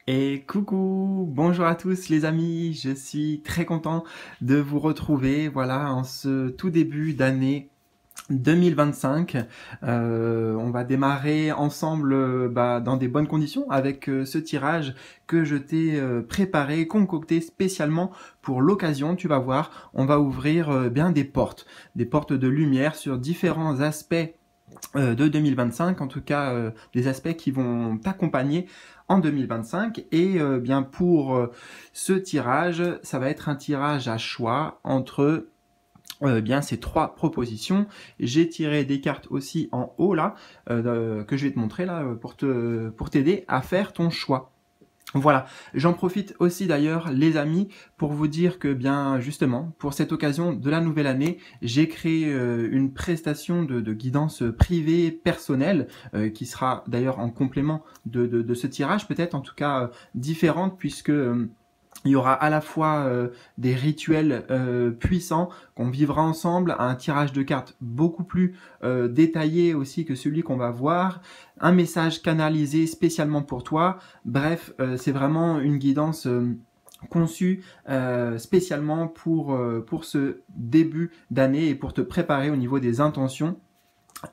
Et coucou, bonjour à tous les amis, je suis très content de vous retrouver, voilà, en ce tout début d'année 2025. On va démarrer ensemble dans des bonnes conditions avec ce tirage que je t'ai préparé, concocté spécialement pour l'occasion. Tu vas voir, on va ouvrir bien des portes de lumière sur différents aspects de 2025, en tout cas des aspects qui vont t'accompagner en 2025. Et bien pour ce tirage, ça va être un tirage à choix entre bien ces trois propositions. J'ai tiré des cartes aussi en haut là, que je vais te montrer là pour t'aider à faire ton choix. Voilà, j'en profite aussi d'ailleurs les amis pour vous dire que bien justement pour cette occasion de la nouvelle année, j'ai créé une prestation de guidance privée personnelle qui sera d'ailleurs en complément de ce tirage, peut-être en tout cas différente puisque il y aura à la fois des rituels puissants qu'on vivra ensemble, un tirage de cartes beaucoup plus détaillé aussi que celui qu'on va voir, un message canalisé spécialement pour toi. Bref, c'est vraiment une guidance conçue spécialement pour ce début d'année et pour te préparer au niveau des intentions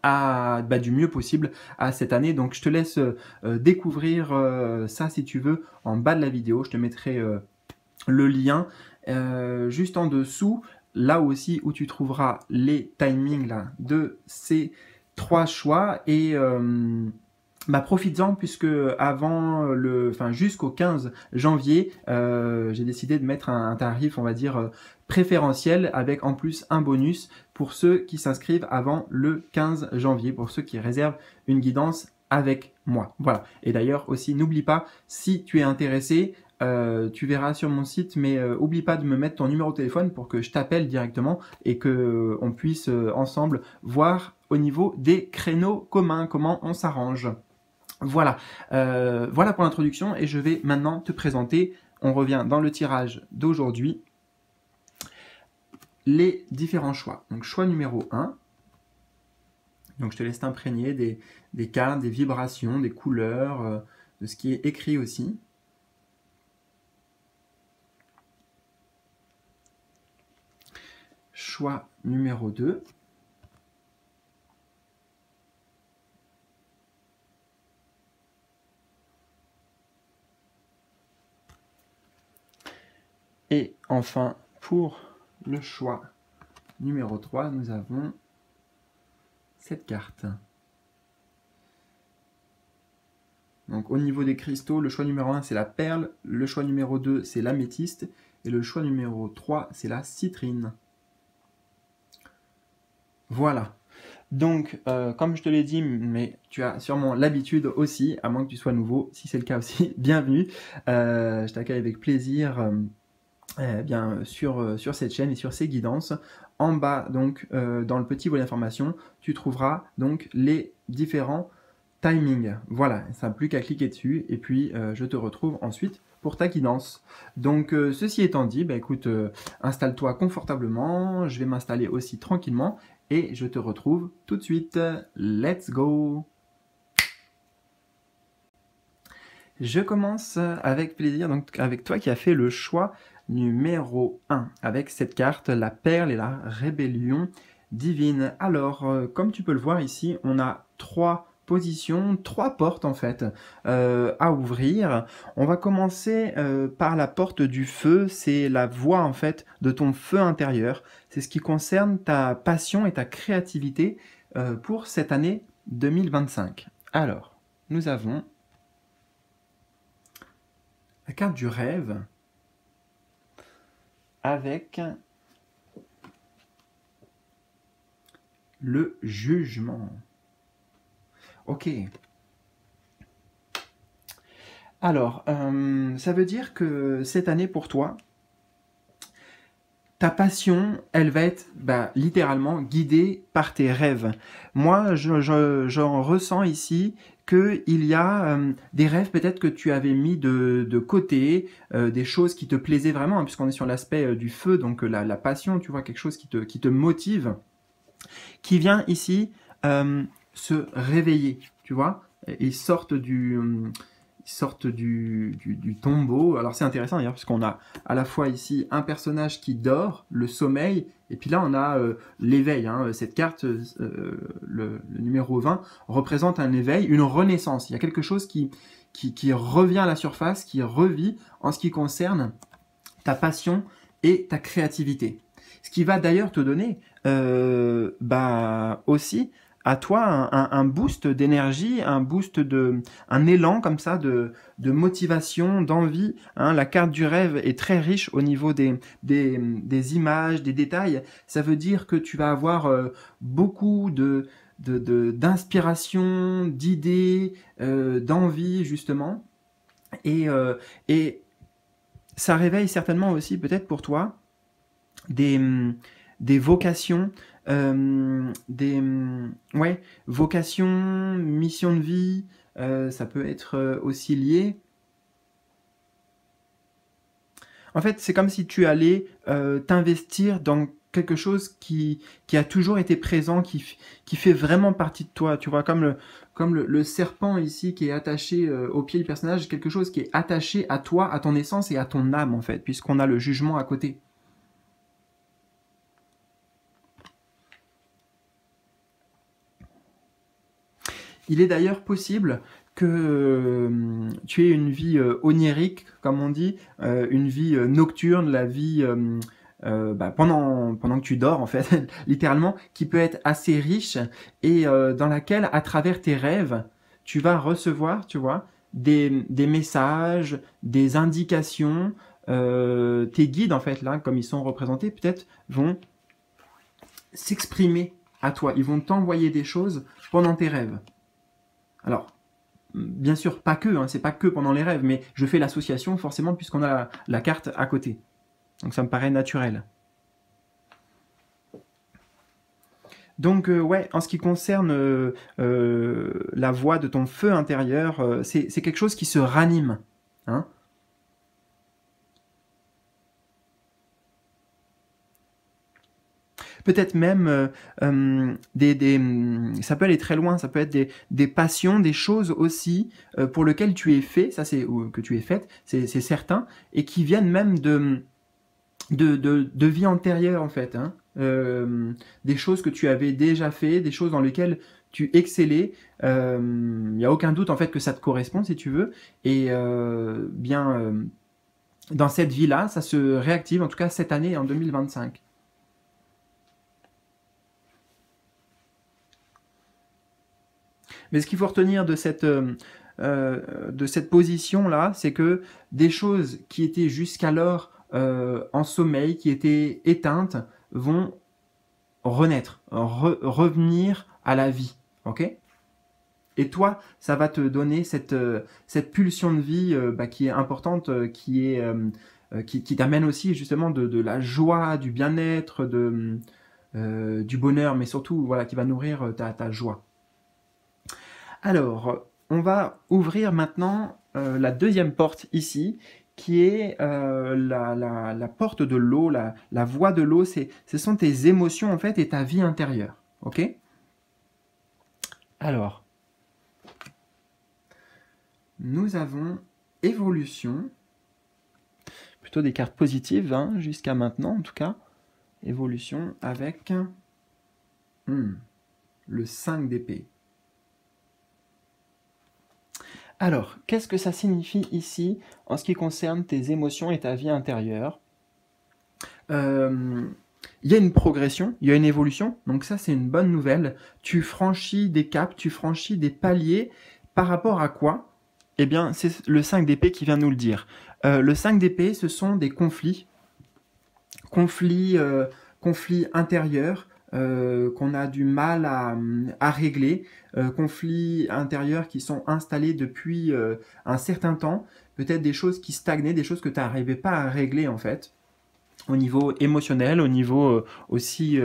du mieux possible à cette année. Donc je te laisse découvrir ça si tu veux en bas de la vidéo. Je te mettrai le lien juste en dessous, là aussi où tu trouveras les timings là, de ces trois choix. Et profites-en puisque jusqu'au 15 janvier, j'ai décidé de mettre un tarif, on va dire, préférentiel avec en plus un bonus pour ceux qui s'inscrivent avant le 15 janvier, pour ceux qui réservent une guidance avec moi. Voilà. Et d'ailleurs aussi, n'oublie pas, si tu es intéressé, tu verras sur mon site, mais oublie pas de me mettre ton numéro de téléphone pour que je t'appelle directement et que on puisse ensemble voir au niveau des créneaux communs, comment on s'arrange. Voilà, voilà pour l'introduction et je vais maintenant te présenter, on revient dans le tirage d'aujourd'hui, les différents choix. Donc choix numéro 1, donc je te laisse t'imprégner des cartes, des vibrations, des couleurs, de ce qui est écrit aussi. Choix numéro 2. Et enfin, pour le choix numéro 3, nous avons cette carte. Donc au niveau des cristaux, le choix numéro 1 c'est la perle, le choix numéro 2 c'est l'améthyste et le choix numéro 3 c'est la citrine. Voilà. Donc, comme je te l'ai dit, mais tu as sûrement l'habitude aussi, à moins que tu sois nouveau, si c'est le cas aussi, bienvenue. Je t'accueille avec plaisir sur cette chaîne et sur ces guidances. En bas, donc, dans le petit volet information, tu trouveras donc les différents timings. Voilà, ça n'a plus qu'à cliquer dessus et puis je te retrouve ensuite pour ta guidance. Donc, ceci étant dit, écoute, installe-toi confortablement, je vais m'installer aussi tranquillement et je te retrouve tout de suite. Let's go! Je commence avec plaisir, donc avec toi qui as fait le choix numéro 1, avec cette carte, la perle et la rébellion divine. Alors, comme tu peux le voir ici, on a trois positions, trois portes en fait à ouvrir. On va commencer par la porte du feu, c'est la voie en fait de ton feu intérieur. C'est ce qui concerne ta passion et ta créativité pour cette année 2025. Alors, nous avons la carte du rêve avec le jugement. Ok. Alors, ça veut dire que cette année pour toi, ta passion, elle va être littéralement guidée par tes rêves. Moi, j'en ressens ici qu'il y a des rêves peut-être que tu avais mis de côté, des choses qui te plaisaient vraiment, hein, puisqu'on est sur l'aspect du feu, donc la passion, tu vois, quelque chose qui te motive, qui vient ici se réveiller, tu vois. Ils sortent sortent du tombeau. Alors c'est intéressant d'ailleurs, parce qu'on a à la fois ici un personnage qui dort, le sommeil, et puis là on a l'éveil. Hein. Cette carte, le numéro 20, représente un éveil, une renaissance. Il y a quelque chose qui revient à la surface, qui revit en ce qui concerne ta passion et ta créativité. Ce qui va d'ailleurs te donner aussi à toi un boost d'énergie, un élan comme ça de motivation, d'envie. Hein. La carte du rêve est très riche au niveau des images, des détails. Ça veut dire que tu vas avoir beaucoup d'inspiration, d'idées, d'envie justement. Et ça réveille certainement aussi peut-être pour toi des vocations, vocations, mission de vie, ça peut être aussi lié. En fait, c'est comme si tu allais t'investir dans quelque chose qui a toujours été présent, qui fait vraiment partie de toi. Tu vois, comme le serpent ici qui est attaché au pied du personnage, quelque chose qui est attaché à toi, à ton essence et à ton âme, en fait, puisqu'on a le jugement à côté. Il est d'ailleurs possible que tu aies une vie onirique, comme on dit, une vie nocturne, la vie pendant que tu dors, en fait, littéralement, qui peut être assez riche et dans laquelle, à travers tes rêves, tu vas recevoir, tu vois, des messages, des indications, tes guides, en fait, là, comme ils sont représentés, peut-être vont s'exprimer à toi. Ils vont t'envoyer des choses pendant tes rêves. Alors, bien sûr, pas que, hein, c'est pas que pendant les rêves, mais je fais l'association forcément puisqu'on a la carte à côté. Donc ça me paraît naturel. Donc ouais, en ce qui concerne la voix de ton feu intérieur, c'est quelque chose qui se ranime. Hein. Peut-être même ça peut aller très loin, ça peut être des passions, des choses aussi pour lesquelles tu es fait, ça c'est que tu es faite, c'est certain, et qui viennent même de vie antérieure en fait, hein. Des choses que tu avais déjà fait, des choses dans lesquelles tu excellais. Il n'y a aucun doute en fait que ça te correspond si tu veux, et dans cette vie-là, ça se réactive en tout cas cette année en 2025. Mais ce qu'il faut retenir de cette position-là, c'est que des choses qui étaient jusqu'alors en sommeil, qui étaient éteintes, vont renaître, revenir à la vie. Ok ? Et toi, ça va te donner cette pulsion de vie qui est importante, qui t'amène aussi justement de la joie, du bien-être, du bonheur, mais surtout voilà, qui va nourrir ta joie. Alors, on va ouvrir maintenant la deuxième porte ici, qui est la porte de l'eau, la voie de l'eau. Ce sont tes émotions en fait et ta vie intérieure. Ok ? Alors, nous avons évolution, plutôt des cartes positives, hein, jusqu'à maintenant en tout cas. Évolution avec le 5 d'épée. Alors, qu'est-ce que ça signifie ici en ce qui concerne tes émotions et ta vie intérieure ? Il y a une progression, il y a une évolution, donc ça c'est une bonne nouvelle. Tu franchis des caps, tu franchis des paliers par rapport à quoi ? Eh bien, c'est le 5 d'épée qui vient nous le dire. Le 5 d'épée, ce sont des conflits intérieurs, qu'on a du mal à régler, conflits intérieurs qui sont installés depuis un certain temps, peut-être des choses qui stagnaient, des choses que tu n'arrivais pas à régler en fait, au niveau émotionnel, au niveau aussi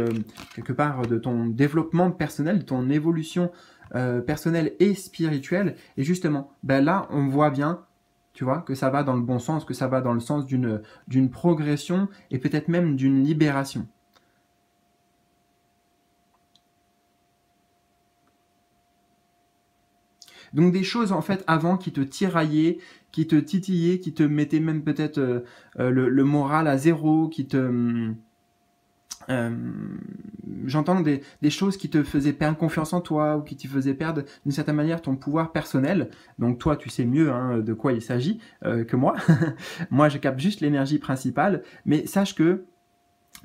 quelque part de ton développement personnel, de ton évolution personnelle et spirituelle. Et justement, là on voit bien, tu vois, que ça va dans le bon sens, que ça va dans le sens d'une progression et peut-être même d'une libération. Donc des choses en fait avant qui te tiraillaient, qui te titillaient, qui te mettaient même peut-être le moral à zéro, qui te... Euh, J'entends des choses qui te faisaient perdre confiance en toi ou qui te faisaient perdre d'une certaine manière ton pouvoir personnel. Donc toi, tu sais mieux hein, de quoi il s'agit que moi. Moi, je capte juste l'énergie principale. Mais sache que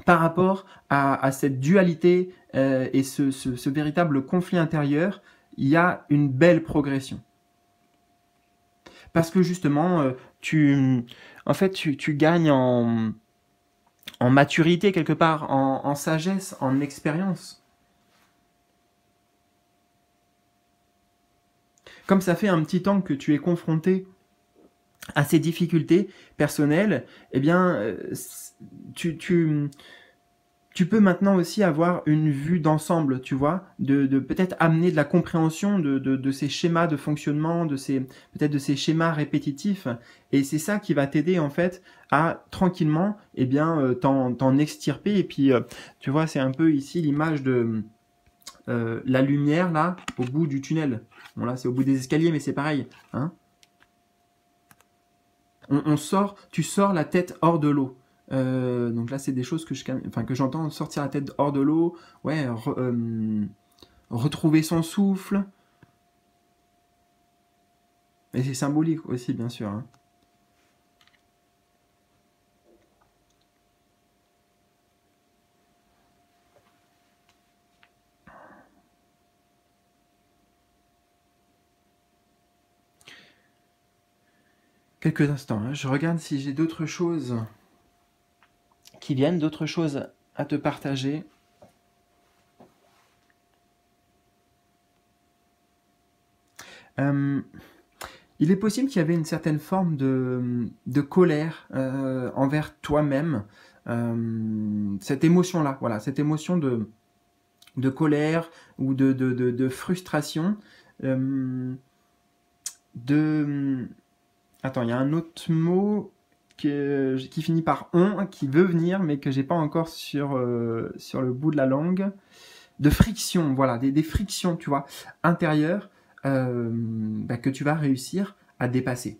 par rapport à cette dualité et ce véritable conflit intérieur, il y a une belle progression. Parce que justement, en fait, tu gagnes en maturité quelque part, en sagesse, en expérience. Comme ça fait un petit temps que tu es confronté à ces difficultés personnelles, eh bien, tu peux maintenant aussi avoir une vue d'ensemble, tu vois, de peut-être amener de la compréhension de ces schémas de fonctionnement, peut-être de ces schémas répétitifs. Et c'est ça qui va t'aider en fait à tranquillement, eh bien, t'en extirper. Et puis, tu vois, c'est un peu ici l'image de la lumière là au bout du tunnel. Bon là, c'est au bout des escaliers, mais c'est pareil, hein. Tu sors la tête hors de l'eau. Donc là, c'est des choses que j'entends, sortir la tête hors de l'eau, ouais, retrouver son souffle. Et c'est symbolique aussi, bien sûr. Hein. Quelques instants, hein. Je regarde si j'ai d'autres choses qui viennent, d'autres choses à te partager. Il est possible qu'il y avait une certaine forme de colère envers toi-même. Cette émotion-là, voilà, cette émotion de colère ou de frustration. Attends, il y a un autre mot qui finit par on, qui veut venir, mais que j'ai pas encore sur le bout de la langue. De friction, voilà, des frictions, tu vois, intérieures, que tu vas réussir à dépasser.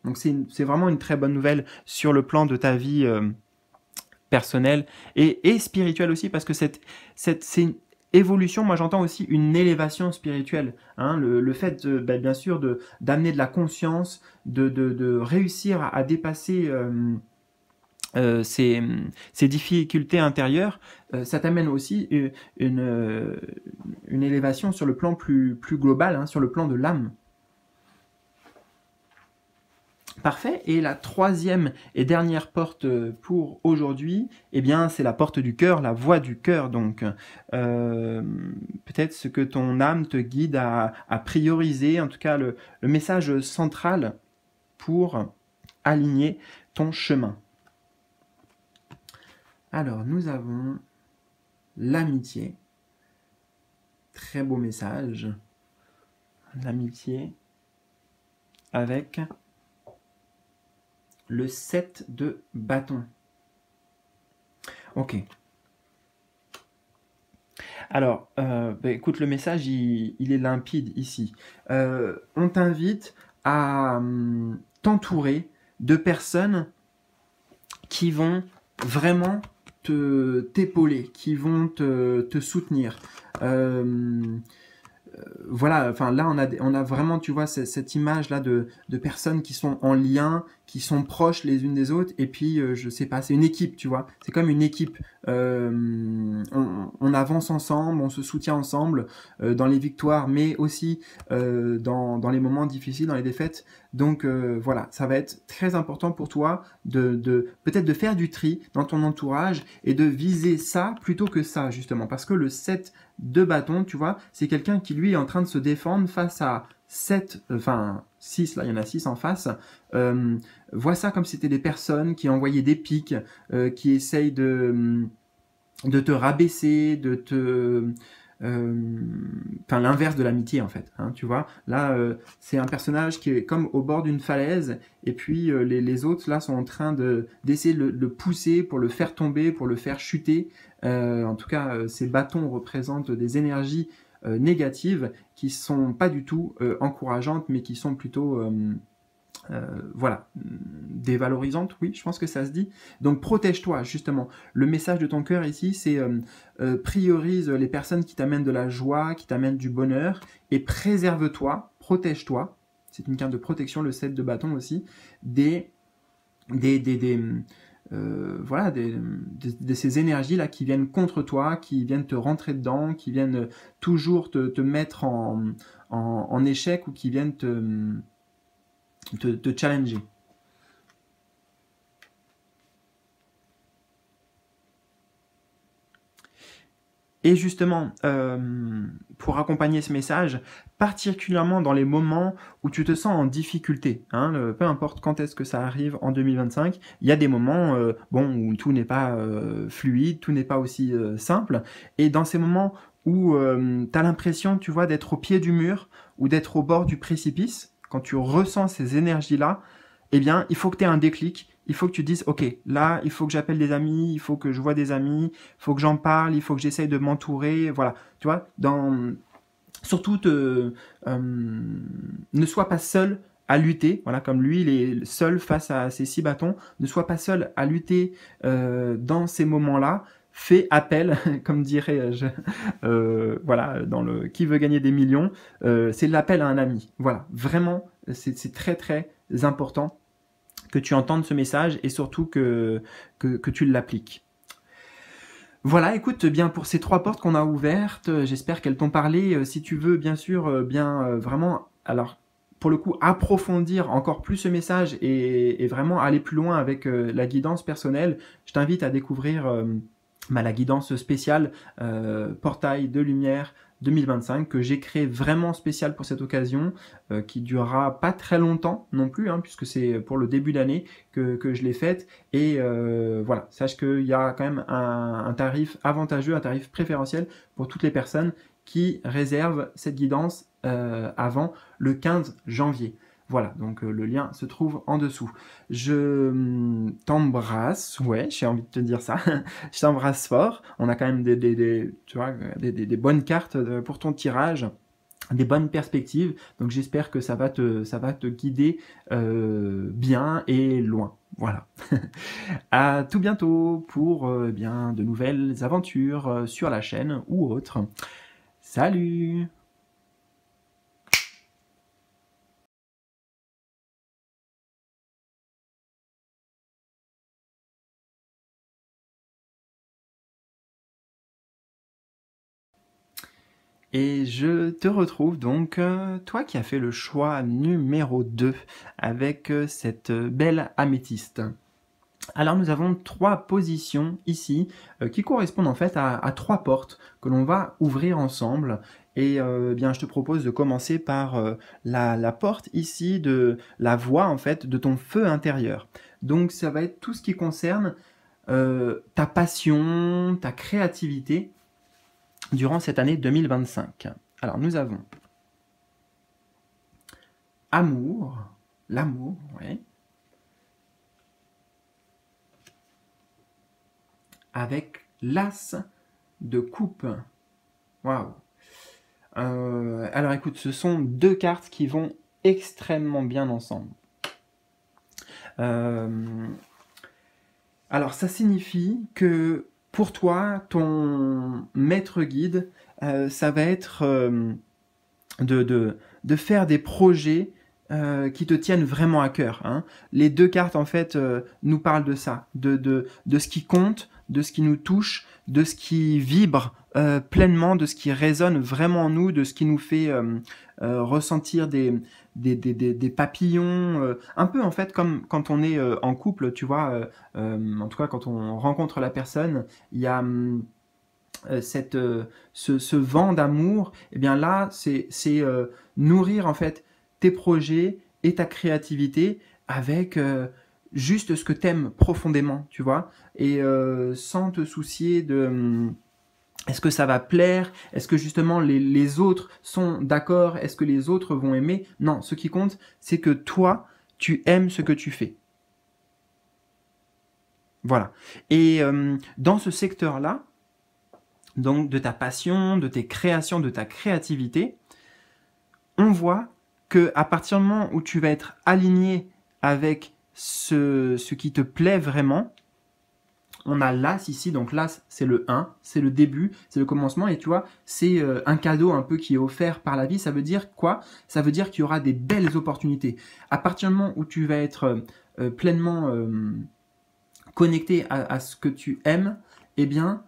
Donc c'est vraiment une très bonne nouvelle sur le plan de ta vie personnelle et spirituelle aussi, parce que c'est une évolution, moi j'entends aussi une élévation spirituelle. Hein, le fait, bien sûr, d'amener de la conscience, de réussir à dépasser ces difficultés intérieures, ça t'amène aussi une élévation sur le plan plus global, hein, sur le plan de l'âme. Parfait. Et la troisième et dernière porte pour aujourd'hui, eh bien, c'est la porte du cœur, la voix du cœur. Donc, peut-être ce que ton âme te guide à prioriser, en tout cas le message central pour aligner ton chemin. Alors, nous avons l'amitié. Très beau message. L'amitié avec le 7 de bâton. Ok. Alors, écoute, le message, il est limpide ici. On t'invite à t'entourer de personnes qui vont vraiment t'épauler, qui vont te soutenir. Voilà, enfin là on a vraiment, tu vois, cette image là de personnes qui sont en lien, qui sont proches les unes des autres, et puis je sais pas, c'est une équipe, tu vois, c'est comme une équipe. On avance ensemble, on se soutient ensemble dans les victoires, mais aussi dans les moments difficiles, dans les défaites. Donc voilà, ça va être très important pour toi de peut-être de faire du tri dans ton entourage et de viser ça plutôt que ça, justement, parce que le 7 de bâton, tu vois, c'est quelqu'un qui lui est en train de se défendre face à 6, là il y en a 6 en face. Vois ça comme si c'était des personnes qui envoyaient des pics, qui essayent de te rabaisser, de te... l'inverse de l'amitié en fait, hein, tu vois. Là, c'est un personnage qui est comme au bord d'une falaise, et puis les autres là sont en train d'essayer de le pousser pour le faire tomber, pour le faire chuter. En tout cas, ces bâtons représentent des énergies négatives qui sont pas du tout encourageantes, mais qui sont plutôt voilà, dévalorisante, oui, je pense que ça se dit. Donc protège-toi, justement. Le message de ton cœur ici, c'est priorise les personnes qui t'amènent de la joie, qui t'amènent du bonheur, et préserve-toi, protège-toi. C'est une carte de protection, le 7 de bâton aussi, voilà, de ces énergies-là qui viennent contre toi, qui viennent te rentrer dedans, qui viennent toujours te mettre en échec ou qui viennent te challenger. Et justement, pour accompagner ce message, particulièrement dans les moments où tu te sens en difficulté, hein, peu importe quand est-ce que ça arrive en 2025, il y a des moments bon, où tout n'est pas fluide, tout n'est pas aussi simple. Et dans ces moments où tu as l'impression, tu vois, d'être au pied du mur ou d'être au bord du précipice, quand tu ressens ces énergies-là, eh bien, il faut que tu aies un déclic. Il faut que tu dises, ok, là, il faut que j'appelle des amis, il faut que je vois des amis, il faut que j'en parle, il faut que j'essaye de m'entourer, voilà. Tu vois, surtout, ne sois pas seul à lutter, voilà, comme lui, il est seul face à ses 6 bâtons, ne sois pas seul à lutter dans ces moments-là. Fais appel, comme dirais-je, voilà, dans le qui veut gagner des millions, c'est l'appel à un ami. Voilà, vraiment, c'est très très important que tu entendes ce message et surtout que tu l'appliques. Voilà, écoute, bien pour ces 3 portes qu'on a ouvertes, j'espère qu'elles t'ont parlé. Si tu veux, bien sûr, vraiment, alors pour le coup, approfondir encore plus ce message et vraiment aller plus loin avec la guidance personnelle, je t'invite à découvrir la guidance spéciale Portail de Lumière 2025 que j'ai créé vraiment spécial pour cette occasion, qui durera pas très longtemps non plus, hein, puisque c'est pour le début d'année que je l'ai faite. Et voilà, sache qu'il y a quand même un tarif avantageux, un tarif préférentiel pour toutes les personnes qui réservent cette guidance avant le 15 janvier. Voilà, donc le lien se trouve en dessous. Je t'embrasse, ouais, j'ai envie de te dire ça. Je t'embrasse fort. On a quand même tu vois, des bonnes cartes pour ton tirage, des bonnes perspectives. Donc j'espère que ça va te guider bien et loin. Voilà. À tout bientôt pour bien de nouvelles aventures sur la chaîne ou autre. Salut! Et je te retrouve donc, toi qui as fait le choix numéro 2 avec cette belle améthyste. Alors nous avons 3 positions ici qui correspondent en fait à 3 portes que l'on va ouvrir ensemble. Et bien je te propose de commencer par la porte ici de la voie en fait de ton feu intérieur. Donc ça va être tout ce qui concerne ta passion, ta créativité durant cette année 2025. Alors nous avons amour, l'amour, oui. Avec l'as de coupe. Waouh. Alors écoute, ce sont 2 cartes qui vont extrêmement bien ensemble. Alors ça signifie que pour toi, ton maître guide, ça va être de faire des projets qui te tiennent vraiment à cœur. Hein. Les 2 cartes, en fait, nous parlent de ça, de ce qui compte, de ce qui nous touche, de ce qui vibre pleinement, de ce qui résonne vraiment en nous, de ce qui nous fait ressentir des papillons, un peu en fait comme quand on est en couple, tu vois, en tout cas quand on rencontre la personne, il y a ce vent d'amour, et bien là, c'est nourrir en fait tes projets et ta créativité avec juste ce que t'aimes profondément, tu vois, et sans te soucier de est-ce que ça va plaire, est-ce que justement les autres sont d'accord, est-ce que les autres vont aimer. Non, ce qui compte, c'est que toi, tu aimes ce que tu fais. Voilà. Et dans ce secteur-là, donc de ta passion, de tes créations, de ta créativité, on voit que à partir du moment où tu vas être aligné avec ce qui te plaît vraiment, on a l'As ici, donc l'As c'est le 1, c'est le début, c'est le commencement, et tu vois, c'est un cadeau un peu qui est offert par la vie. Ça veut dire quoi? Ça veut dire qu'il y aura des belles opportunités. À partir du moment où tu vas être pleinement connecté à ce que tu aimes, eh bien,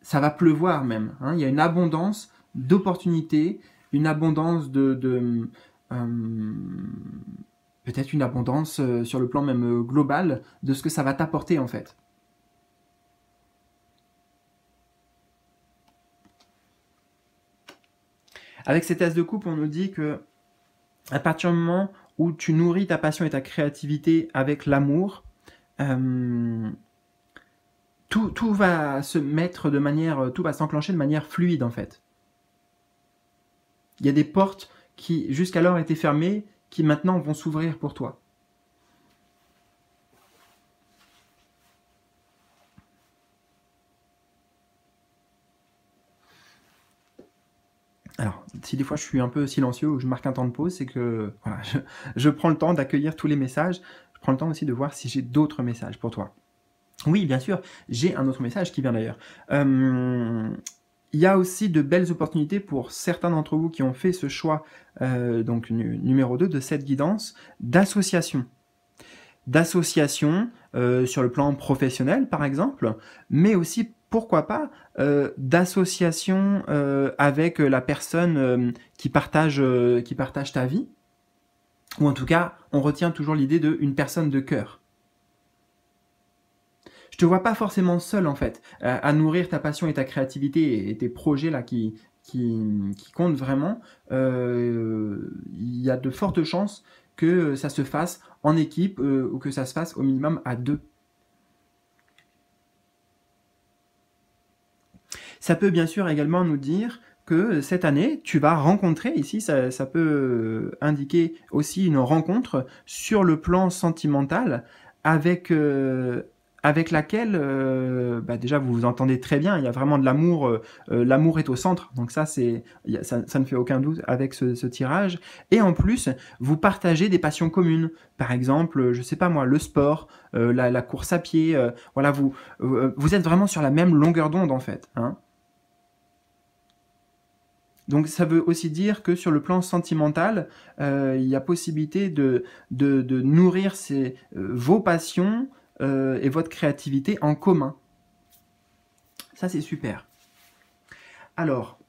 ça va pleuvoir même. Hein. Il y a une abondance d'opportunités, une abondance peut-être une abondance sur le plan même global de ce que ça va t'apporter en fait. Avec ces tests de coupe, on nous dit que à partir du moment où tu nourris ta passion et ta créativité avec l'amour, tout va se mettre de manière, tout va s'enclencher de manière fluide en fait. Il y a des portes qui jusqu'alors étaient fermées, qui maintenant vont s'ouvrir pour toi. Alors, si des fois je suis un peu silencieux ou je marque un temps de pause, c'est que voilà, je prends le temps d'accueillir tous les messages. Je prends le temps aussi de voir si j'ai d'autres messages pour toi. Oui, bien sûr, j'ai un autre message qui vient d'ailleurs. Il y a aussi de belles opportunités pour certains d'entre vous qui ont fait ce choix, donc numéro 2 de cette guidance, d'association. D'association sur le plan professionnel, par exemple, mais aussi, pourquoi pas, d'association avec la personne qui partage ta vie, ou en tout cas, on retient toujours l'idée d'une personne de cœur. Je te vois pas forcément seul en fait, à nourrir ta passion et ta créativité et tes projets là qui comptent vraiment. Il y a de fortes chances que ça se fasse en équipe ou que ça se fasse au minimum à 2. Ça peut bien sûr également nous dire que cette année, tu vas rencontrer, ici ça peut indiquer aussi une rencontre sur le plan sentimental avec, avec laquelle déjà vous vous entendez très bien, il y a vraiment de l'amour, l'amour est au centre, donc ça, ça ne fait aucun doute avec ce tirage. Et en plus, vous partagez des passions communes, par exemple, je sais pas moi, le sport, la course à pied, voilà, vous êtes vraiment sur la même longueur d'onde en fait. Hein. Donc ça veut aussi dire que sur le plan sentimental, il y a possibilité de nourrir vos passions et votre créativité en commun. Ça c'est super. Alors,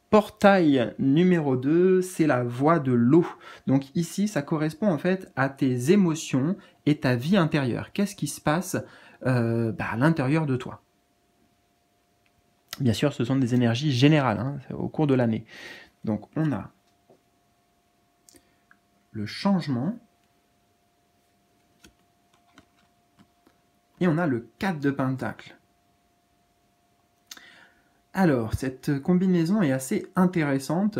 portail numéro 2, c'est la voie de l'eau. Donc ici, ça correspond en fait à tes émotions et ta vie intérieure. Qu'est-ce qui se passe à l'intérieur de toi? Bien sûr, ce sont des énergies générales hein, au cours de l'année. Donc, on a le changement et on a le 4 de Pentacle. Alors, cette combinaison est assez intéressante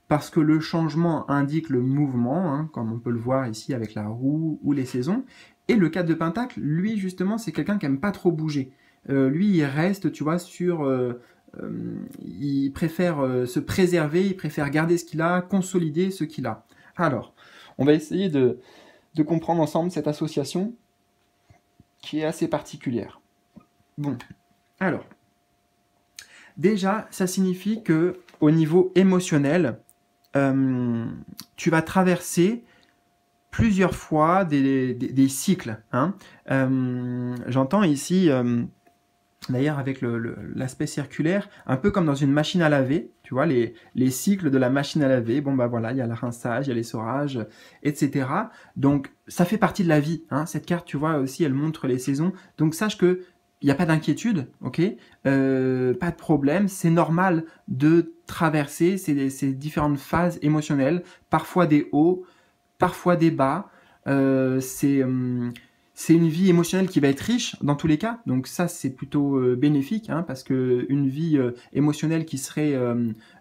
parce que le changement indique le mouvement, hein, comme on peut le voir ici avec la roue ou les saisons. Et le 4 de Pentacle, lui, justement, c'est quelqu'un qui n'aime pas trop bouger. Lui, il reste, tu vois, il préfère se préserver, il préfère garder ce qu'il a, consolider ce qu'il a. Alors, on va essayer de comprendre ensemble cette association qui est assez particulière. Bon, alors, déjà, ça signifie que au niveau émotionnel, tu vas traverser plusieurs fois des cycles. Hein. J'entends ici... D'ailleurs, avec l'aspect circulaire, un peu comme dans une machine à laver, tu vois, les cycles de la machine à laver, bon bah voilà, il y a le rinçage, il y a l'essorage, etc. Donc, ça fait partie de la vie. Hein. Cette carte, tu vois, aussi, elle montre les saisons. Donc, sache que il n'y a pas d'inquiétude, ok, pas de problème, c'est normal de traverser ces différentes phases émotionnelles, parfois des hauts, parfois des bas, c'est une vie émotionnelle qui va être riche dans tous les cas, donc ça c'est plutôt bénéfique, hein, parce que une vie émotionnelle qui serait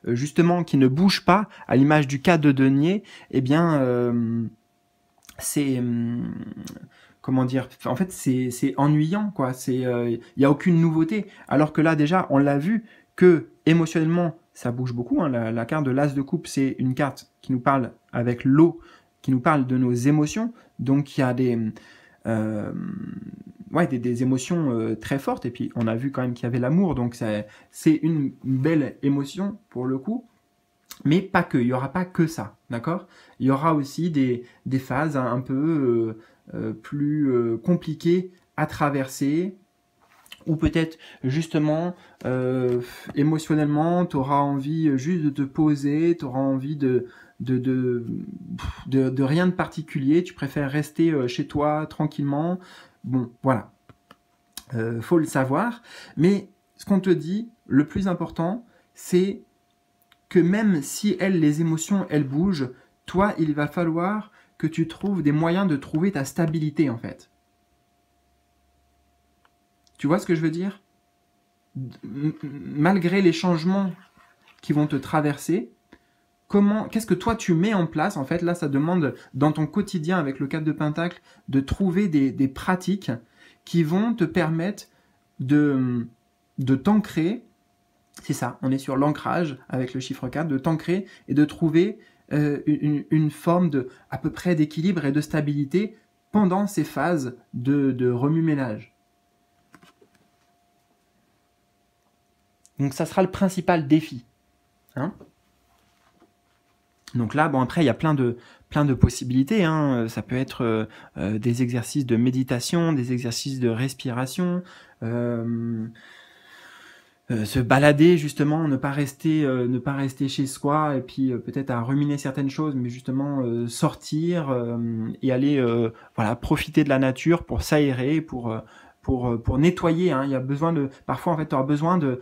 justement qui ne bouge pas, à l'image du cas de denier, eh bien c'est comment dire, en fait, c'est ennuyant, quoi. Il n'y a aucune nouveauté. Alors que là, déjà, on l'a vu que émotionnellement, ça bouge beaucoup, hein. La carte de l'As de coupe, c'est une carte qui nous parle avec l'eau, qui nous parle de nos émotions. Donc, il y a euh, des émotions très fortes. Et puis, on a vu quand même qu'il y avait l'amour. Donc, c'est une belle émotion pour le coup. Mais pas que, il n'y aura pas que ça, d'accord? Il y aura aussi des phases un peu plus compliquées à traverser, ou peut-être justement émotionnellement, tu auras envie juste de te poser, tu auras envie de, de, de rien de particulier, tu préfères rester chez toi tranquillement. Bon, voilà, faut le savoir. Mais ce qu'on te dit, le plus important, c'est que même si les émotions, elles bougent, toi, il va falloir que tu trouves des moyens de trouver ta stabilité, en fait. Tu vois ce que je veux dire? Malgré les changements qui vont te traverser, qu'est-ce que toi tu mets en place? En fait, là, ça demande dans ton quotidien avec le 4 de Pentacle de trouver des pratiques qui vont te permettre de t'ancrer. C'est ça, on est sur l'ancrage avec le chiffre 4, de t'ancrer et de trouver une forme à peu près d'équilibre et de stabilité pendant ces phases de remue-ménage. Donc ça sera le principal défi. Hein? Donc là, bon, après, il y a plein de possibilités. Hein. Ça peut être des exercices de méditation, des exercices de respiration, se balader justement, ne pas rester chez soi et puis peut-être à ruminer certaines choses, mais justement sortir et aller voilà, profiter de la nature pour s'aérer, pour nettoyer. Hein. Il y a besoin parfois en fait, tu auras besoin de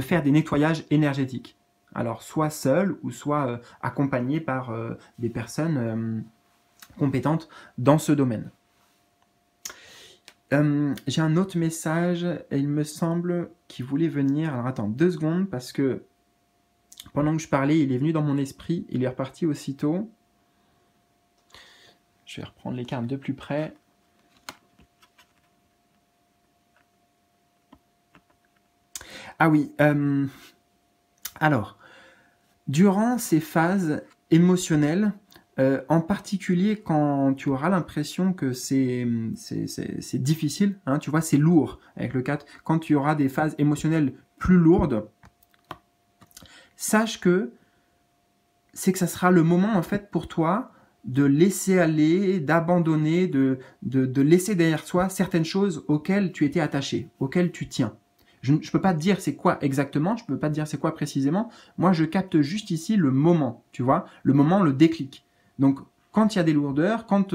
faire des nettoyages énergétiques. Alors soit seul ou soit accompagné par des personnes compétentes dans ce domaine. J'ai un autre message, et il me semble qu'il voulait venir. Alors attends 2 secondes, parce que pendant que je parlais, il est venu dans mon esprit, il est reparti aussitôt. Je vais reprendre les cartes de plus près. Ah oui, alors, durant ces phases émotionnelles, en particulier quand tu auras l'impression que c'est difficile, hein, tu vois, c'est lourd avec le 4, quand tu auras des phases émotionnelles plus lourdes, sache que ça sera le moment en fait pour toi de laisser aller, d'abandonner, de laisser derrière soi certaines choses auxquelles tu étais attaché, auxquelles tu tiens. Je ne peux pas te dire c'est quoi exactement, je ne peux pas te dire c'est quoi précisément. Moi, je capte juste ici le moment, tu vois, le moment, le déclic. Donc, quand il y a des lourdeurs, quand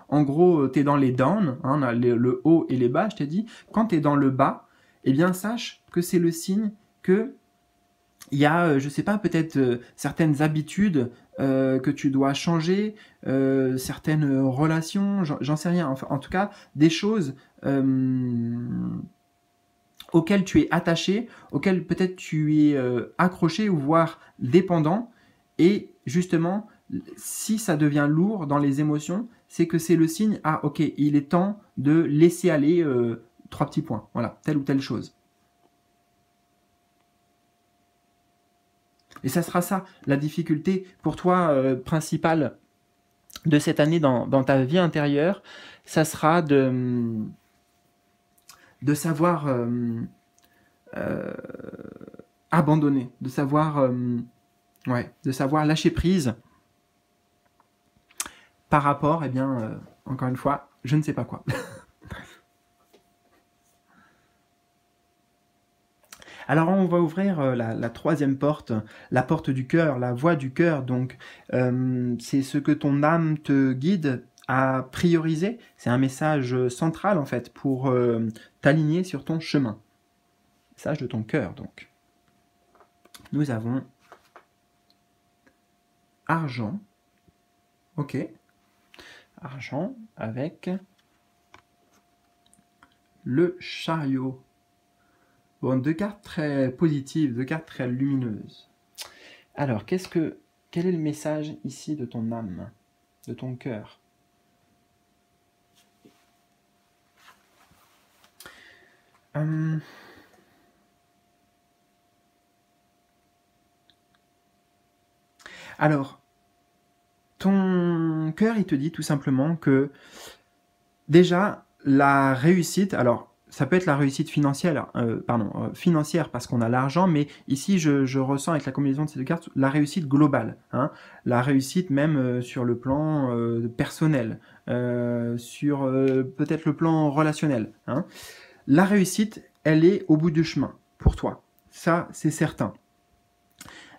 en gros tu es dans les downs, hein, le haut et les bas, je t'ai dit, quand tu es dans le bas, eh bien sache que c'est le signe que il y a, je sais pas, peut-être certaines habitudes que tu dois changer, certaines relations, j'en sais rien. Enfin, en tout cas, des choses auxquelles tu es attaché, auxquelles peut-être tu es accroché ou voire dépendant. Et justement, si ça devient lourd dans les émotions, c'est que c'est le signe, ah ok, il est temps de laisser aller 3 petits points, voilà, telle ou telle chose. Et ça sera ça, la difficulté pour toi principale de cette année dans ta vie intérieure, ça sera de savoir abandonner, de savoir lâcher prise par rapport, eh bien, encore une fois, je ne sais pas quoi. Alors on va ouvrir la troisième porte, la porte du cœur, la voie du cœur. Donc c'est ce que ton âme te guide à prioriser. C'est un message central en fait pour t'aligner sur ton chemin. Message de ton cœur donc. Nous avons argent. Ok. Argent avec le chariot. Bon, 2 cartes très positives, 2 cartes très lumineuses. Alors, quel est le message ici de ton âme, de ton cœur? Hum, Alors, ton cœur, il te dit tout simplement que déjà, la réussite, alors ça peut être la réussite financière, financière parce qu'on a l'argent, mais ici je ressens avec la combinaison de ces deux cartes la réussite globale, hein, la réussite même sur le plan personnel, sur peut-être le plan relationnel, hein. La réussite, elle est au bout du chemin pour toi, ça c'est certain.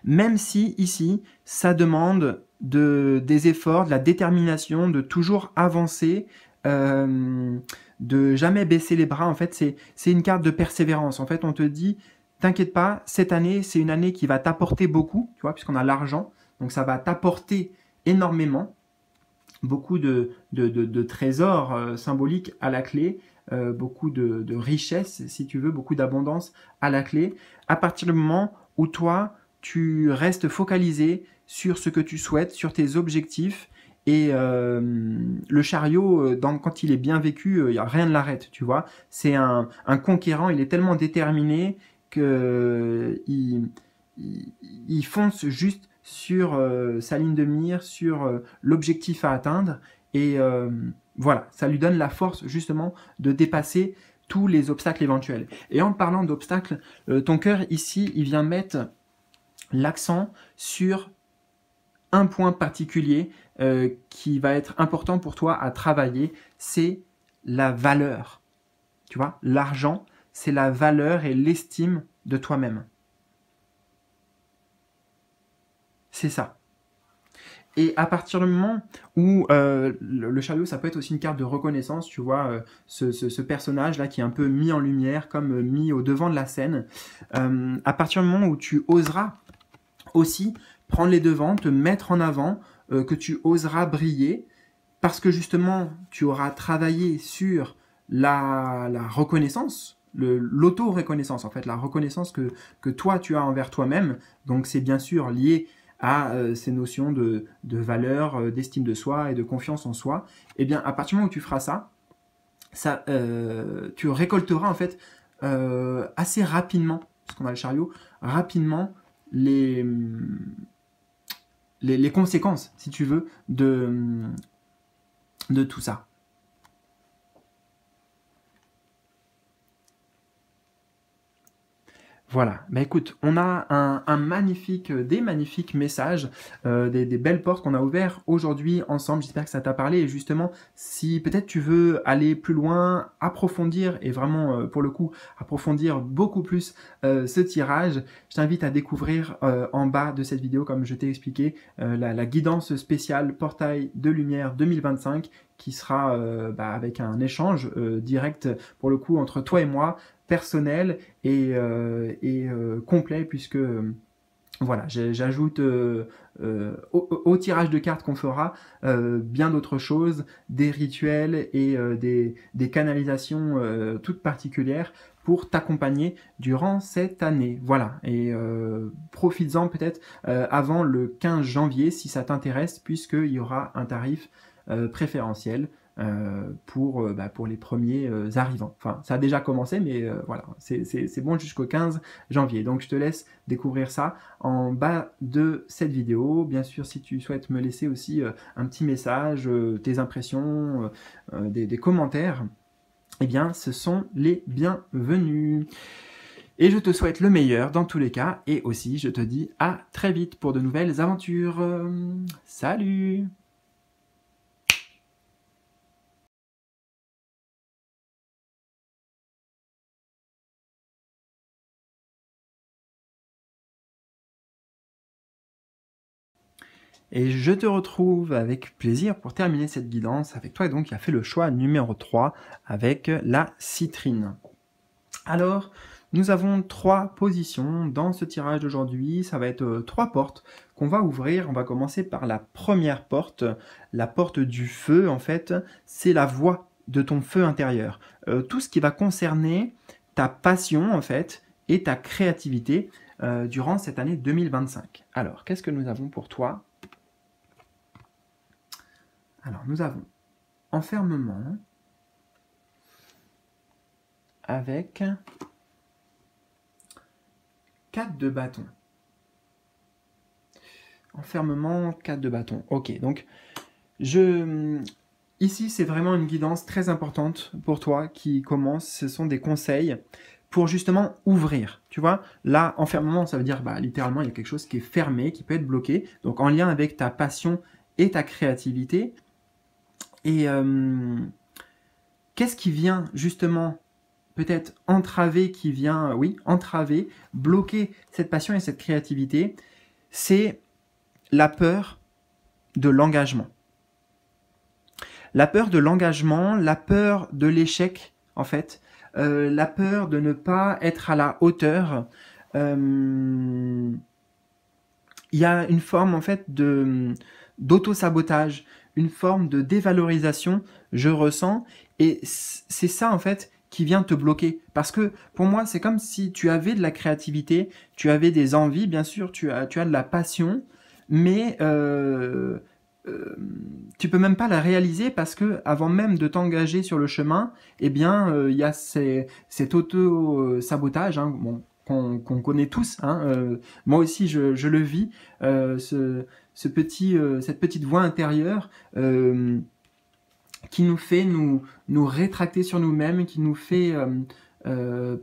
Même si ici, ça demande des efforts, de la détermination, de toujours avancer, euh, de jamais baisser les bras. En fait, c'est une carte de persévérance. En fait, on te dit, t'inquiète pas, cette année, c'est une année qui va t'apporter beaucoup, tu vois, puisqu'on a l'argent. Donc, ça va t'apporter énormément, beaucoup de trésors symboliques à la clé, beaucoup de richesses, si tu veux, beaucoup d'abondance à la clé, à partir du moment où toi, tu restes focalisé sur ce que tu souhaites, sur tes objectifs, et le chariot, quand il est bien vécu, rien ne l'arrête, tu vois. C'est un conquérant, il est tellement déterminé que il fonce juste sur sa ligne de mire, sur l'objectif à atteindre. Et voilà, ça lui donne la force justement de dépasser tous les obstacles éventuels. Et en parlant d'obstacles, ton cœur ici, il vient mettre l'accent sur un point particulier qui va être important pour toi à travailler, c'est la valeur. Tu vois, l'argent, c'est la valeur et l'estime de toi-même. C'est ça. Et à partir du moment où le chariot, ça peut être aussi une carte de reconnaissance, tu vois, ce personnage-là qui est un peu mis en lumière, comme mis au devant de la scène, à partir du moment où tu oseras aussi prendre les devants, te mettre en avant, que tu oseras briller, parce que justement, tu auras travaillé sur la reconnaissance, l'auto-reconnaissance, en fait, la reconnaissance que toi, tu as envers toi-même. Donc, c'est bien sûr lié à ces notions de valeur, d'estime de soi et de confiance en soi. Et bien, à partir du moment où tu feras ça tu récolteras, en fait, assez rapidement, parce qu'on a le chariot, rapidement les, les conséquences, si tu veux, de tout ça. Voilà, bah écoute, on a un magnifique, des magnifiques messages, des belles portes qu'on a ouvertes aujourd'hui ensemble. J'espère que ça t'a parlé. Et justement, si peut-être tu veux aller plus loin, approfondir et vraiment, pour le coup, approfondir beaucoup plus ce tirage, je t'invite à découvrir en bas de cette vidéo, comme je t'ai expliqué, la guidance spéciale Portail de Lumière 2025 qui sera avec un échange direct pour le coup entre toi et moi, personnel et complet, puisque voilà, j'ajoute au tirage de cartes qu'on fera bien d'autres choses, des rituels et des canalisations toutes particulières pour t'accompagner durant cette année. Voilà, et profites-en peut-être avant le 15 janvier si ça t'intéresse, puisqu'il y aura un tarif préférentiel pour les premiers arrivants. Enfin, ça a déjà commencé, mais voilà, c'est bon jusqu'au 15 janvier. Donc, je te laisse découvrir ça en bas de cette vidéo. Bien sûr, si tu souhaites me laisser aussi un petit message, tes impressions, des commentaires, eh bien, ce sont les bienvenus. Et je te souhaite le meilleur dans tous les cas. Et aussi, je te dis à très vite pour de nouvelles aventures. Salut! Et je te retrouve avec plaisir pour terminer cette guidance avec toi, donc qui a fait le choix numéro 3 avec la citrine. Alors, nous avons 3 positions dans ce tirage d'aujourd'hui. Ça va être 3 portes qu'on va ouvrir. On va commencer par la première porte, la porte du feu. En fait, c'est la voie de ton feu intérieur. Tout ce qui va concerner ta passion, en fait, et ta créativité durant cette année 2025. Alors, qu'est-ce que nous avons pour toi? Alors, nous avons enfermement. avec 4 de bâton. Enfermement, 4 de bâton. Ok, donc ici c'est vraiment une guidance très importante pour toi qui commence. Ce sont des conseils pour justement ouvrir. Tu vois, là, enfermement, ça veut dire littéralement il y a quelque chose qui est fermé, qui peut être bloqué. Donc en lien avec ta passion et ta créativité. Et qu'est-ce qui vient justement peut-être entraver, bloquer cette passion et cette créativité? C'est la peur de l'engagement. La peur de l'engagement, la peur de l'échec, en fait, la peur de ne pas être à la hauteur. Il y a une forme, en fait, d'auto-sabotage, une forme de dévalorisation, je ressens, et c'est ça, en fait, qui vient te bloquer. Parce que, pour moi, c'est comme si tu avais de la créativité, tu avais des envies, bien sûr, tu as de la passion, mais tu peux même pas la réaliser parce que avant même de t'engager sur le chemin, eh bien, il y a cet auto-sabotage, hein, bon, qu'on connaît tous. Hein, moi aussi, je le vis, cette petite voix intérieure qui nous fait nous rétracter sur nous-mêmes, qui nous fait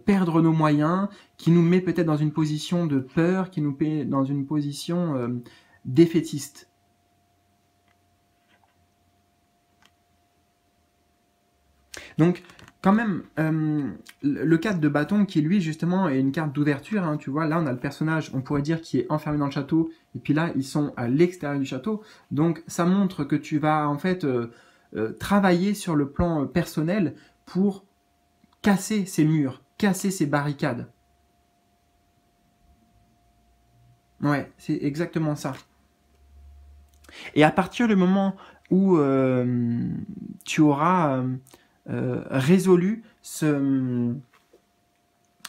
perdre nos moyens, qui nous met peut-être dans une position de peur, qui nous met dans une position défaitiste. Donc, quand même, le 4 de bâton qui, lui, justement, est une carte d'ouverture. Hein, tu vois, là, on a le personnage, on pourrait dire, qui est enfermé dans le château. Et puis là, ils sont à l'extérieur du château. Donc, ça montre que tu vas, en fait, travailler sur le plan personnel pour casser ces murs, casser ces barricades. Ouais, c'est exactement ça. Et à partir du moment où tu auras résolu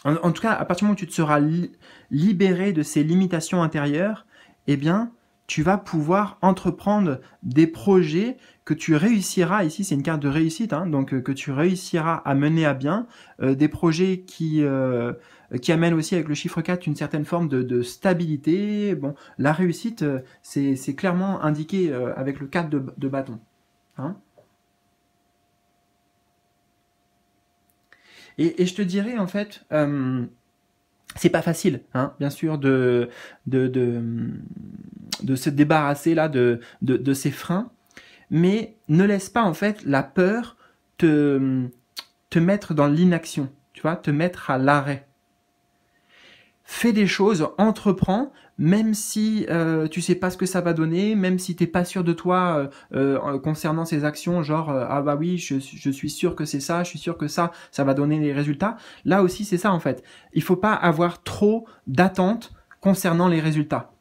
en tout cas, à partir du moment où tu te seras libéré de ces limitations intérieures, eh bien, tu vas pouvoir entreprendre des projets que tu réussiras, ici c'est une carte de réussite, hein, donc que tu réussiras à mener à bien, des projets qui amènent aussi avec le chiffre 4 une certaine forme de stabilité. Bon, la réussite, c'est clairement indiqué avec le 4 de bâton. Hein. Et je te dirais, en fait, c'est pas facile, hein, bien sûr, de se débarrasser là de ces freins, mais ne laisse pas, en fait, la peur te mettre dans l'inaction, tu vois, te mettre à l'arrêt. Fais des choses, entreprends, même si tu sais pas ce que ça va donner, même si t'es pas sûr de toi concernant ces actions, genre ah bah oui, je suis sûr que c'est ça, je suis sûr que ça va donner des résultats. Là aussi, c'est ça en fait. Il faut pas avoir trop d'attentes concernant les résultats.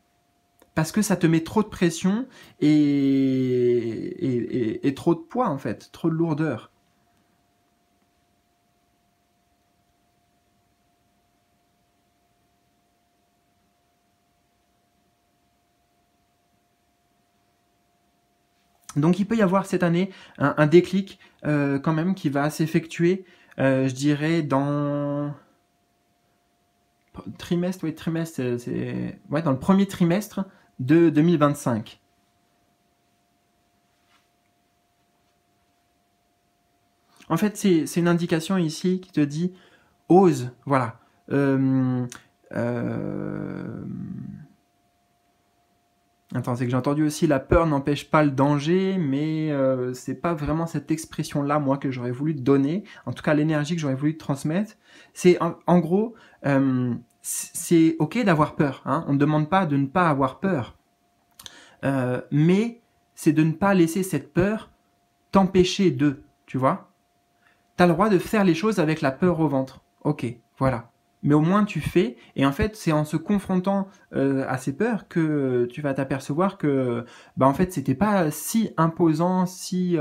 Parce que ça te met trop de pression et trop de poids en fait, trop de lourdeur. Donc il peut y avoir cette année un déclic quand même qui va s'effectuer, je dirais, dans trimestre, c'est dans le premier trimestre de 2025. En fait, c'est une indication ici qui te dit ose, voilà. Attends, c'est que j'ai entendu aussi la peur n'empêche pas le danger, mais c'est pas vraiment cette expression-là, moi, que j'aurais voulu te donner. En tout cas, l'énergie que j'aurais voulu te transmettre. C'est en gros, c'est ok d'avoir peur. Hein, on ne demande pas de ne pas avoir peur. Mais c'est de ne pas laisser cette peur t'empêcher de, tu vois. T'as le droit de faire les choses avec la peur au ventre. Ok, voilà. Mais au moins tu fais, et en fait c'est en se confrontant à ces peurs que tu vas t'apercevoir que en fait c'était pas si imposant, si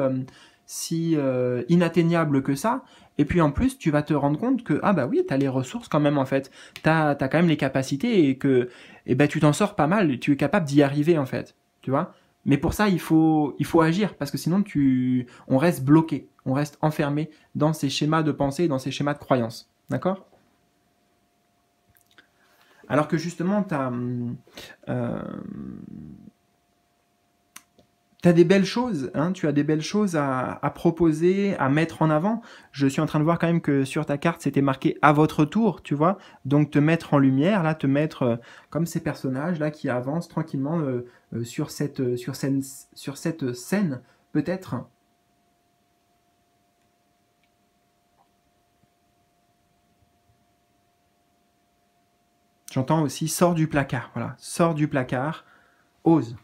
inatteignable que ça, et puis en plus tu vas te rendre compte que ah bah oui, t'as les ressources quand même en fait, t'as quand même les capacités, et que tu t'en sors pas mal, tu es capable d'y arriver en fait, tu vois. Mais pour ça, il faut agir, parce que sinon, on reste bloqué, on reste enfermé dans ces schémas de pensée, dans ces schémas de croyance. D'accord? Alors que justement, tu as des belles choses, hein, tu as des belles choses à proposer, à mettre en avant. Je suis en train de voir quand même que sur ta carte, c'était marqué à votre tour, tu vois. Donc te mettre en lumière, là, te mettre comme ces personnages là qui avancent tranquillement sur cette scène, peut-être. J'entends aussi sors du placard, voilà, sors du placard, ose.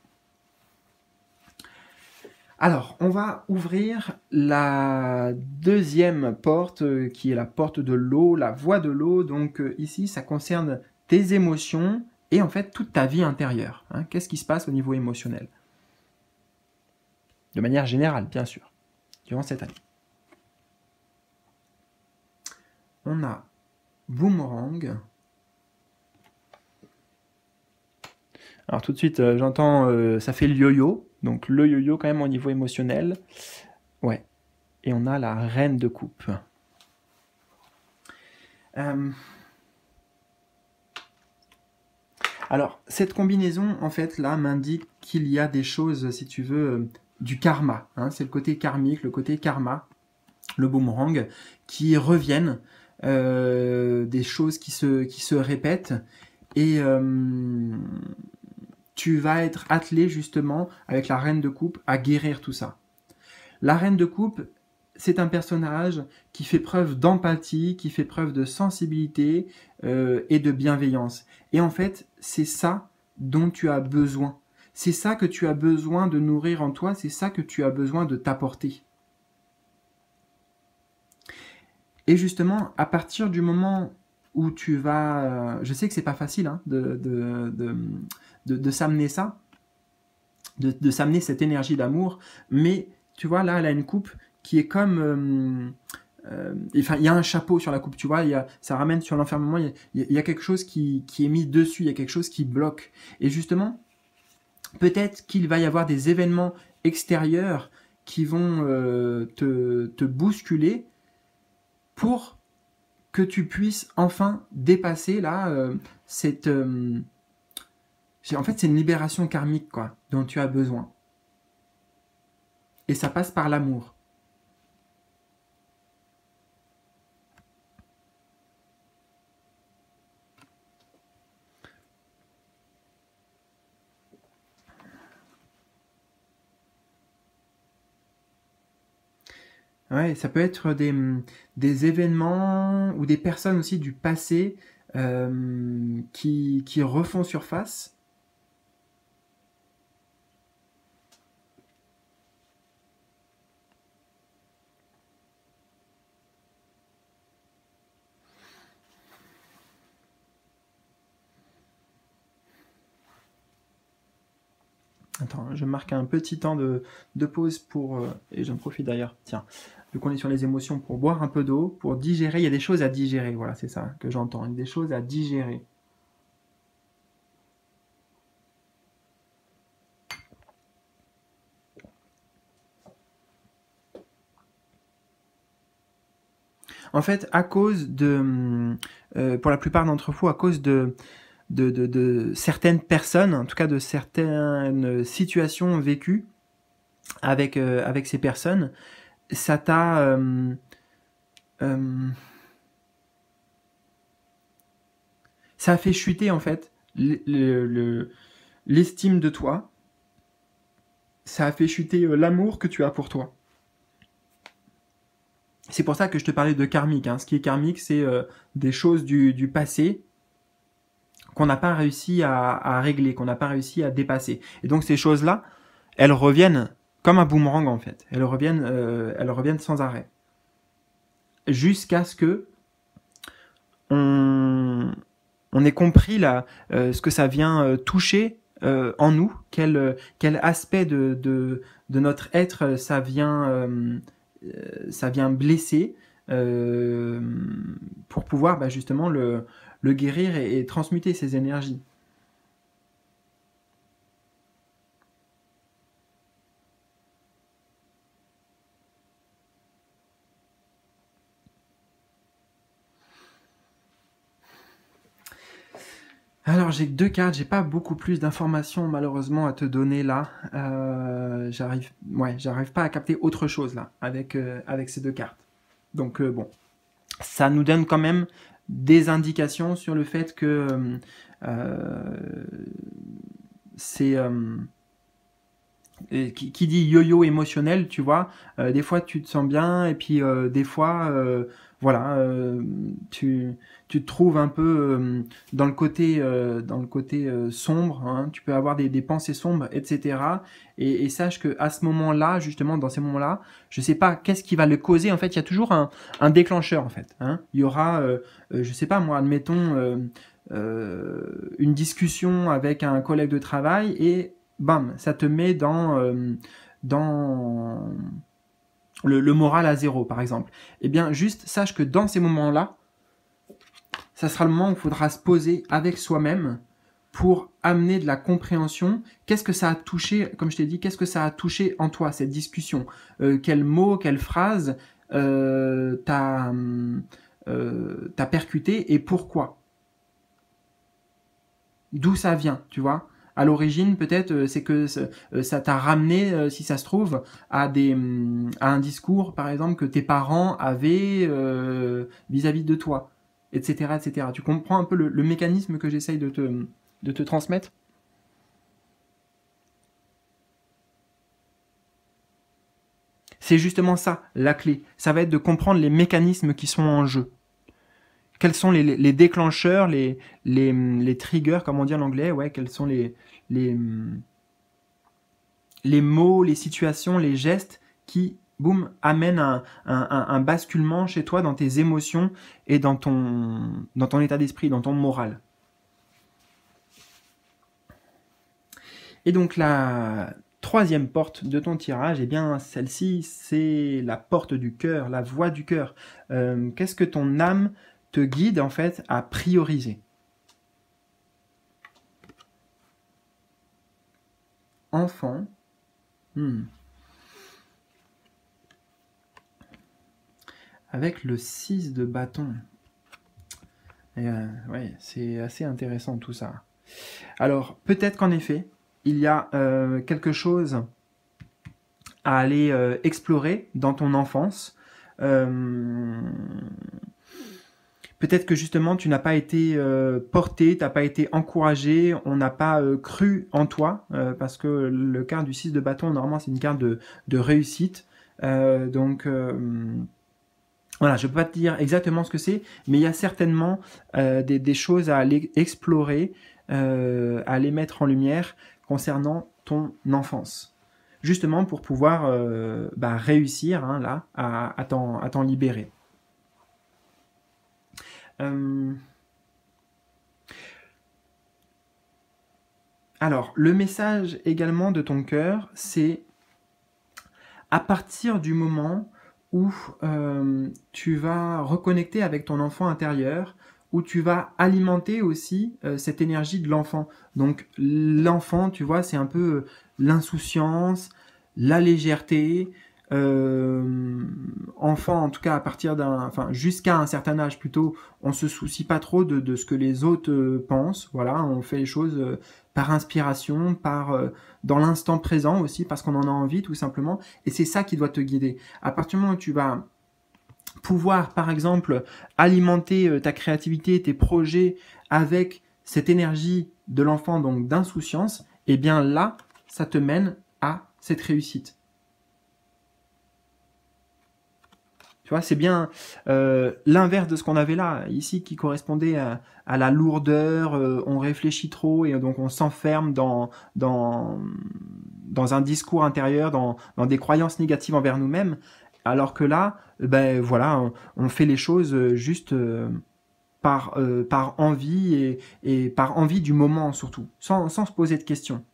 Alors, on va ouvrir la deuxième porte, qui est la porte de l'eau, la voie de l'eau. Donc ici, ça concerne tes émotions et en fait toute ta vie intérieure. Hein. Qu'est-ce qui se passe au niveau émotionnel? De manière générale, bien sûr, durant cette année. On a boomerang. Alors tout de suite, j'entends, ça fait le yo-yo. Donc le yo-yo quand même au niveau émotionnel. Ouais. Et on a la reine de coupe. Alors, cette combinaison, en fait, là, m'indique qu'il y a des choses, si tu veux, du karma. Hein, c'est le côté karmique, le côté karma, le boomerang, qui reviennent, des choses qui se répètent. Et tu vas être attelé, justement, avec la reine de coupe, à guérir tout ça. La reine de coupe, c'est un personnage qui fait preuve d'empathie, qui fait preuve de sensibilité et de bienveillance. Et en fait, c'est ça dont tu as besoin. C'est ça que tu as besoin de nourrir en toi, c'est ça que tu as besoin de t'apporter. Et justement, à partir du moment où tu vas... je sais que c'est pas facile hein, de s'amener ça, de s'amener cette énergie d'amour, mais tu vois, là, elle a une coupe qui est comme... enfin, il y a un chapeau sur la coupe, tu vois, ça ramène sur l'enfermement, il y a quelque chose qui est mis dessus, il y a quelque chose qui bloque. Et justement, peut-être qu'il va y avoir des événements extérieurs qui vont te bousculer pour que tu puisses enfin dépasser là cette... en fait, c'est une libération karmique, quoi, dont tu as besoin. Et ça passe par l'amour. Ouais, ça peut être des événements ou des personnes aussi du passé qui refont surface. Attends, je marque un petit temps de pause pour... et j'en profite d'ailleurs, tiens, vu qu'on est sur les émotions, pour boire un peu d'eau, pour digérer. Il y a des choses à digérer, voilà, c'est ça que j'entends. Des choses à digérer. En fait, à cause de... pour la plupart d'entre vous, à cause de certaines personnes, en tout cas de certaines situations vécues avec ces personnes, ça t'a... ça a fait chuter en fait l'estime de toi, ça a fait chuter l'amour que tu as pour toi. C'est pour ça que je te parlais de karmique. Hein. Ce qui est karmique, c'est des choses du passé qu'on n'a pas réussi à régler, qu'on n'a pas réussi à dépasser. Et donc ces choses-là, elles reviennent comme un boomerang en fait. Elles reviennent sans arrêt. Jusqu'à ce que on ait compris là, ce que ça vient toucher en nous, quel aspect de notre être ça vient blesser pour pouvoir justement le guérir et transmuter ces énergies. Alors j'ai que deux cartes, j'ai pas beaucoup plus d'informations malheureusement à te donner là. J'arrive pas à capter autre chose là avec ces deux cartes. Donc bon, ça nous donne quand même des indications sur le fait que c'est qui dit yo-yo émotionnel, tu vois, des fois tu te sens bien et puis des fois voilà, tu te trouves un peu dans le côté sombre, hein, tu peux avoir des pensées sombres, etc. Et sache que à ce moment-là, justement dans ces moments-là, je sais pas qu'est-ce qui va le causer. En fait, il y a toujours un déclencheur en fait. Hein. Il y aura, je sais pas moi, admettons une discussion avec un collègue de travail et bam, ça te met dans le moral à zéro, par exemple. Eh bien, juste sache que dans ces moments-là, ça sera le moment où il faudra se poser avec soi-même pour amener de la compréhension. Qu'est-ce que ça a touché, comme je t'ai dit, qu'est-ce que ça a touché en toi, cette discussion quels mots, quelles phrases t'as percuté et pourquoi? D'où ça vient, tu vois? À l'origine, peut-être, c'est que ça t'a ramené, si ça se trouve, à un discours, par exemple, que tes parents avaient vis-à-vis de toi, etc., etc. Tu comprends un peu le mécanisme que j'essaye de te transmettre? C'est justement ça, la clé. Ça va être de comprendre les mécanismes qui sont en jeu. Quels sont les déclencheurs, les triggers, comme on dit en anglais, ouais, quels sont les, les mots, les situations, les gestes qui, boum, amènent un basculement chez toi dans tes émotions et dans ton état d'esprit, dans ton moral. Et donc la troisième porte de ton tirage, eh bien celle-ci, c'est la porte du cœur, la voix du cœur. Qu'est-ce que ton âme te guide en fait à prioriser? Enfant. Avec le 6 de bâton. Ouais, c'est assez intéressant tout ça. Alors, peut-être qu'en effet, il y a quelque chose à aller explorer dans ton enfance. Peut-être que justement tu n'as pas été porté, tu n'as pas été encouragé, on n'a pas cru en toi, parce que le carte du 6 de bâton, normalement c'est une carte de réussite. Donc voilà, je ne peux pas te dire exactement ce que c'est, mais il y a certainement des choses à aller explorer, à aller mettre en lumière concernant ton enfance. Justement pour pouvoir réussir hein, là, à t'en libérer. Alors, le message également de ton cœur, c'est à partir du moment où tu vas reconnecter avec ton enfant intérieur, où tu vas alimenter aussi cette énergie de l'enfant. Donc l'enfant, tu vois, c'est un peu l'insouciance, la légèreté, enfant en tout cas à partir jusqu'à un certain âge plutôt, on se soucie pas trop de ce que les autres pensent, voilà, on fait les choses par inspiration, dans l'instant présent aussi, parce qu'on en a envie tout simplement, et c'est ça qui doit te guider. À partir du moment où tu vas pouvoir par exemple alimenter ta créativité, tes projets avec cette énergie de l'enfant, donc d'insouciance, et bien là, ça te mène à cette réussite. Tu vois, c'est bien l'inverse de ce qu'on avait là, ici, qui correspondait à la lourdeur, on réfléchit trop et donc on s'enferme dans un discours intérieur, dans des croyances négatives envers nous-mêmes, alors que là, ben voilà, on fait les choses juste par envie et par envie du moment surtout, sans se poser de questions.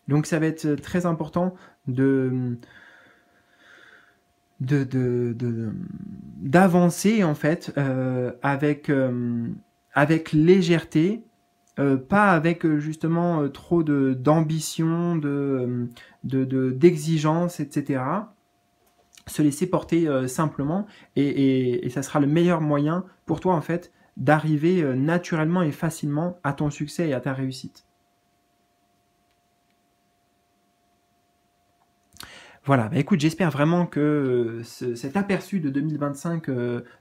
Donc ça va être très important d'avancer en fait avec légèreté, pas avec justement trop d'ambition, d'exigence, etc. Se laisser porter simplement et ça sera le meilleur moyen pour toi en fait d'arriver naturellement et facilement à ton succès et à ta réussite. Voilà, bah écoute, j'espère vraiment que cet aperçu de 2025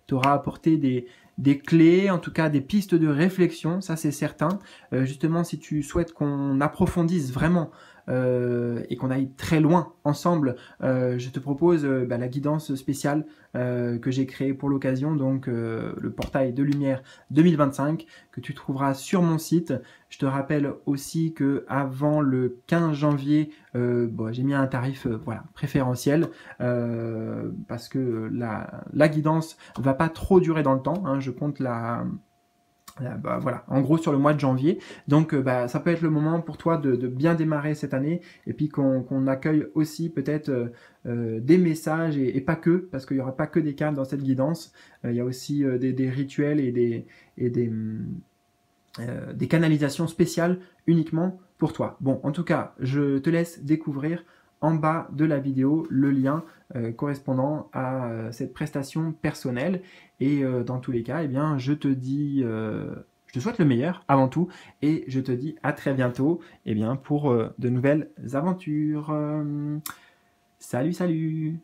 t'aura apporté des clés, en tout cas des pistes de réflexion, ça c'est certain. Justement, si tu souhaites qu'on approfondisse vraiment et qu'on aille très loin ensemble, je te propose la guidance spéciale que j'ai créée pour l'occasion, donc le portail de lumière 2025, que tu trouveras sur mon site. Je te rappelle aussi que avant le 15 janvier, j'ai mis un tarif voilà, préférentiel parce que la guidance va pas trop durer dans le temps. Hein, je compte voilà, en gros sur le mois de janvier. Donc ça peut être le moment pour toi de bien démarrer cette année et puis qu'on accueille aussi peut-être des messages et pas que, parce qu'il n'y aura pas que des cartes dans cette guidance. Il y a aussi des rituels et des canalisations spéciales uniquement pour toi. Bon, en tout cas, je te laisse découvrir en bas de la vidéo le lien correspondant à cette prestation personnelle. Et dans tous les cas, eh bien, je te souhaite le meilleur avant tout et je te dis à très bientôt pour de nouvelles aventures. Salut, salut!